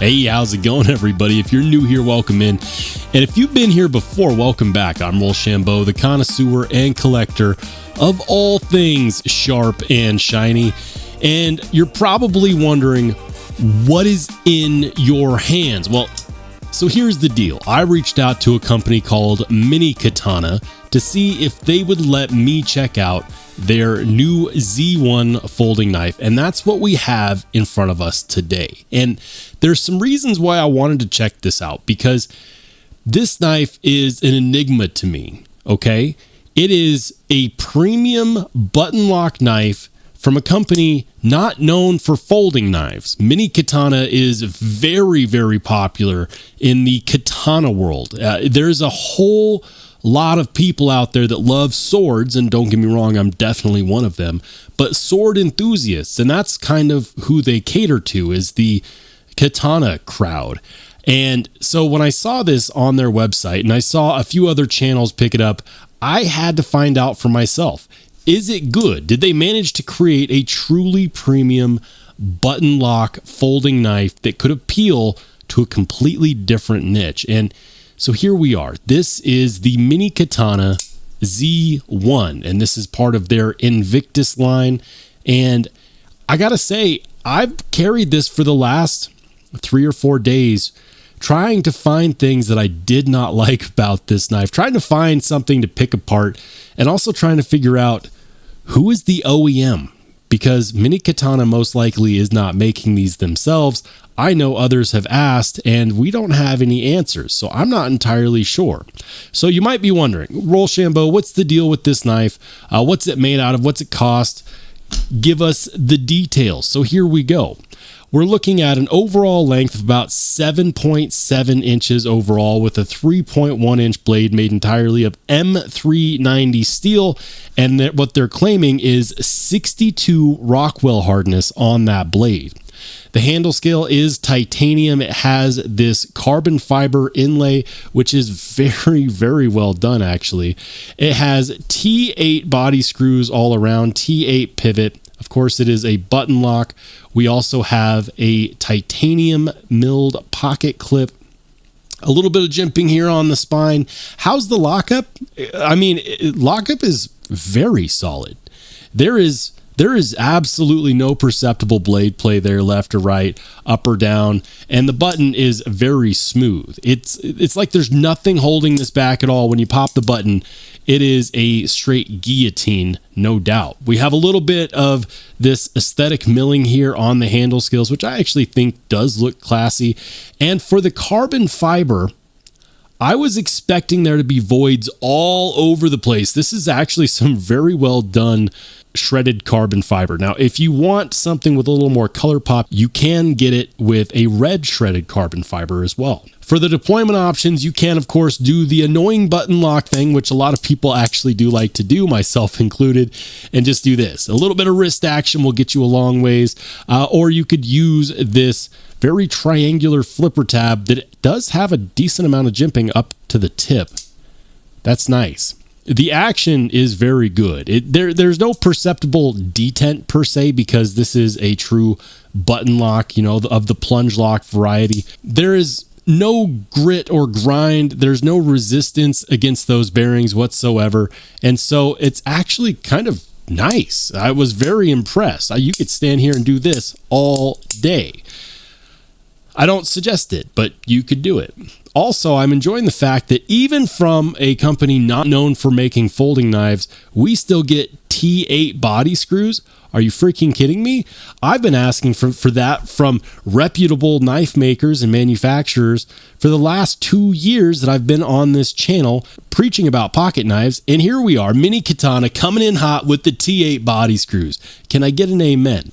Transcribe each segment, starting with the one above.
Hey, how's it going, everybody? If you're new here, welcome in. And if you've been here before, welcome back. I'm Rollshambo, the connoisseur and collector of all things sharp and shiny. And you're probably wondering, what is in your hands? Well, so here's the deal. I reached out to a company called Mini Katana to see if they would let me check out their new Z1 folding knife, and that's what we have in front of us today. And there's some reasons why I wanted to check this out, because this knife is an enigma to me, okay? It is a premium button lock knife from a company not known for folding knives. Mini Katana is very, very popular in the katana world. There's a whole lot of people out there that love swords, and don't get me wrong, I'm definitely one of them, but sword enthusiasts, and that's kind of who they cater to, is the katana crowd. And so when I saw this on their website, and I saw a few other channels pick it up, I had to find out for myself. Is it good? Did they manage to create a truly premium button lock folding knife that could appeal to a completely different niche? And so here we are. This is the Mini Katana Z1, and this is part of their Invictus line. And I gotta say, I've carried this for the last 3 or 4 days, trying to find things that I did not like about this knife, trying to find something to pick apart, and also trying to figure out who is the OEM, because Mini Katana most likely is not making these themselves. I know others have asked, and we don't have any answers, so I'm not entirely sure. So you might be wondering, Rollshambo, what's the deal with this knife? What's it made out of? What's it cost? Give us the details. So here we go. We're looking at an overall length of about 7.7 inches overall, with a 3.1 inch blade made entirely of M390 steel. And what they're claiming is 62 Rockwell hardness on that blade. The handle scale is titanium. It has this carbon fiber inlay, which is very, very well done, actually. It has T8 body screws all around, T8 pivot. Of course, it is a button lock. We also have a titanium milled pocket clip. A little bit of jimping here on the spine. How's the lockup? I mean, lockup is very solid. There is absolutely no perceptible blade play there, left or right, up or down, and the button is very smooth. It's like there's nothing holding this back at all. When you pop the button, it is a straight guillotine, no doubt. We have a little bit of this aesthetic milling here on the handle scales, which I actually think does look classy. And for the carbon fiber, I was expecting there to be voids all over the place. This is actually some very well done shredded carbon fiber. Now, if you want something with a little more color pop, you can get it with a red shredded carbon fiber as well. For the deployment options, you can, of course, do the annoying button lock thing, which a lot of people actually do like to do, myself included, and just do this. A little bit of wrist action will get you a long ways, or you could use this very triangular flipper tab that does have a decent amount of jimping up to the tip. That's nice. The action is very good. There's no perceptible detent per se, because this is a true button lock, you know, of the plunge lock variety. There is no grit or grind. There's no resistance against those bearings whatsoever. And so it's actually kind of nice. I was very impressed. You could stand here and do this all day. I don't suggest it, but you could do it. Also, I'm enjoying the fact that even from a company not known for making folding knives, we still get T8 body screws. Are you freaking kidding me? I've been asking for that from reputable knife makers and manufacturers for the last 2 years that I've been on this channel preaching about pocket knives. And here we are, Mini Katana coming in hot with the T8 body screws. Can I get an amen?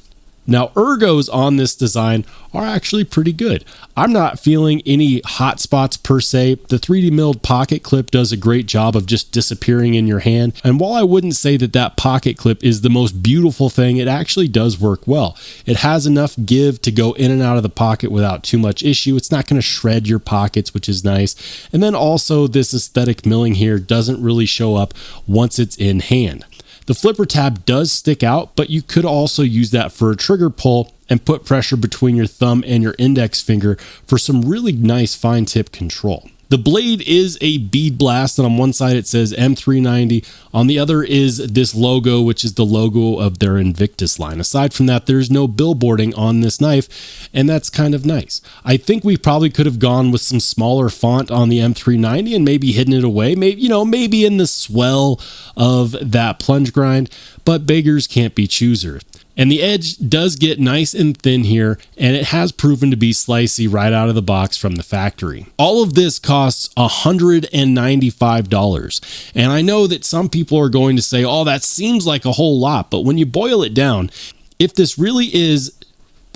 Now, ergos on this design are actually pretty good. I'm not feeling any hot spots per se. The 3D milled pocket clip does a great job of just disappearing in your hand. And while I wouldn't say that pocket clip is the most beautiful thing, it actually does work well. It has enough give to go in and out of the pocket without too much issue. It's not going to shred your pockets, which is nice. And then also this aesthetic milling here doesn't really show up once it's in hand. The flipper tab does stick out, but you could also use that for a trigger pull and put pressure between your thumb and your index finger for some really nice fine tip control. The blade is a bead blast, and on one side it says M390. On the other is this logo, which is the logo of their Invictus line. Aside from that, there's no billboarding on this knife, and that's kind of nice. I think we probably could have gone with some smaller font on the M390 and maybe hidden it away, maybe in the swell of that plunge grind, but beggars can't be choosers. And the edge does get nice and thin here, and it has proven to be slicey right out of the box from the factory. All of this costs $195. And I know that some people are going to say, oh, that seems like a whole lot. But when you boil it down, if this really is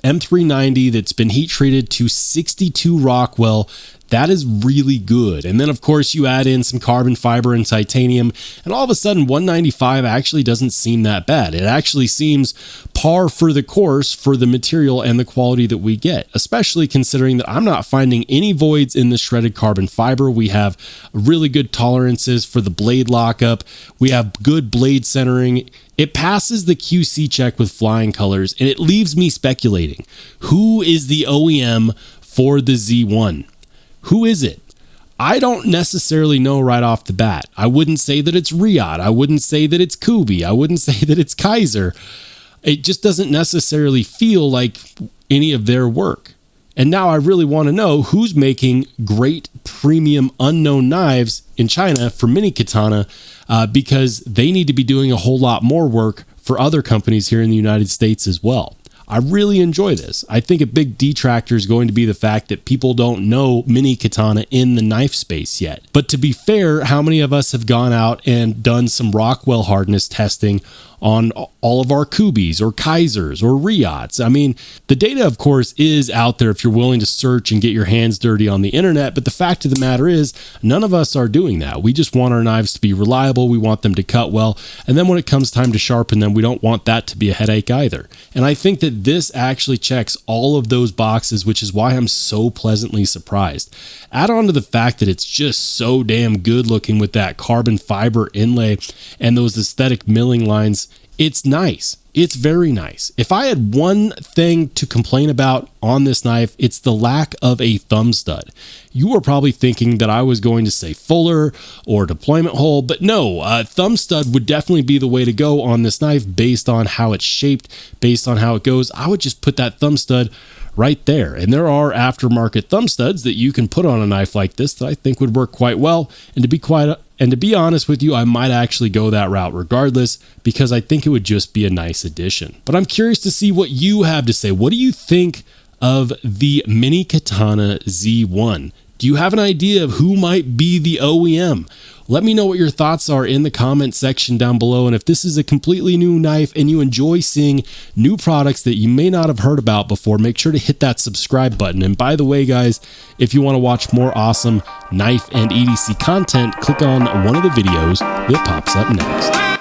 M390 that's been heat treated to 62 Rockwell, that is really good. And then of course you add in some carbon fiber and titanium, and all of a sudden 195 actually doesn't seem that bad. It actually seems par for the course for the material and the quality that we get, especially considering that I'm not finding any voids in the shredded carbon fiber. We have really good tolerances for the blade lockup. We have good blade centering. It passes the QC check with flying colors, and it leaves me speculating. Who is the OEM for the Z1? Who is it? I don't necessarily know right off the bat. I wouldn't say that it's Riyadh. I wouldn't say that it's Kubi. I wouldn't say that it's Kaiser. It just doesn't necessarily feel like any of their work. And now I really want to know who's making great premium unknown knives in China for mini katana, because they need to be doing a whole lot more work for other companies here in the United States as well. I really enjoy this. I think a big detractor is going to be the fact that people don't know mini katana in the knife space yet. But to be fair, how many of us have gone out and done some Rockwell hardness testing on all of our Kubis or Kaisers or Riyadhs? I mean, the data, of course, is out there if you're willing to search and get your hands dirty on the internet. But the fact of the matter is, none of us are doing that. We just want our knives to be reliable. We want them to cut well. And then when it comes time to sharpen them, we don't want that to be a headache either. And I think that this actually checks all of those boxes, which is why I'm so pleasantly surprised. Add on to the fact that it's just so damn good looking with that carbon fiber inlay and those aesthetic milling lines. It's nice. It's very nice. If I had one thing to complain about on this knife, it's the lack of a thumb stud. You were probably thinking that I was going to say fuller or deployment hole, but no, thumb stud would definitely be the way to go on this knife based on how it's shaped, based on how it goes. I would just put that thumb stud right there. And there are aftermarket thumb studs that you can put on a knife like this that I think would work quite well. And to be honest with you, I might actually go that route regardless, because I think it would just be a nice addition. But I'm curious to see what you have to say. What do you think of the Mini Katana Z1? Do you have an idea of who might be the OEM? Let me know what your thoughts are in the comment section down below. And if this is a completely new knife and you enjoy seeing new products that you may not have heard about before, make sure to hit that subscribe button. And by the way, guys, if you want to watch more awesome knife and EDC content, click on one of the videos that pops up next.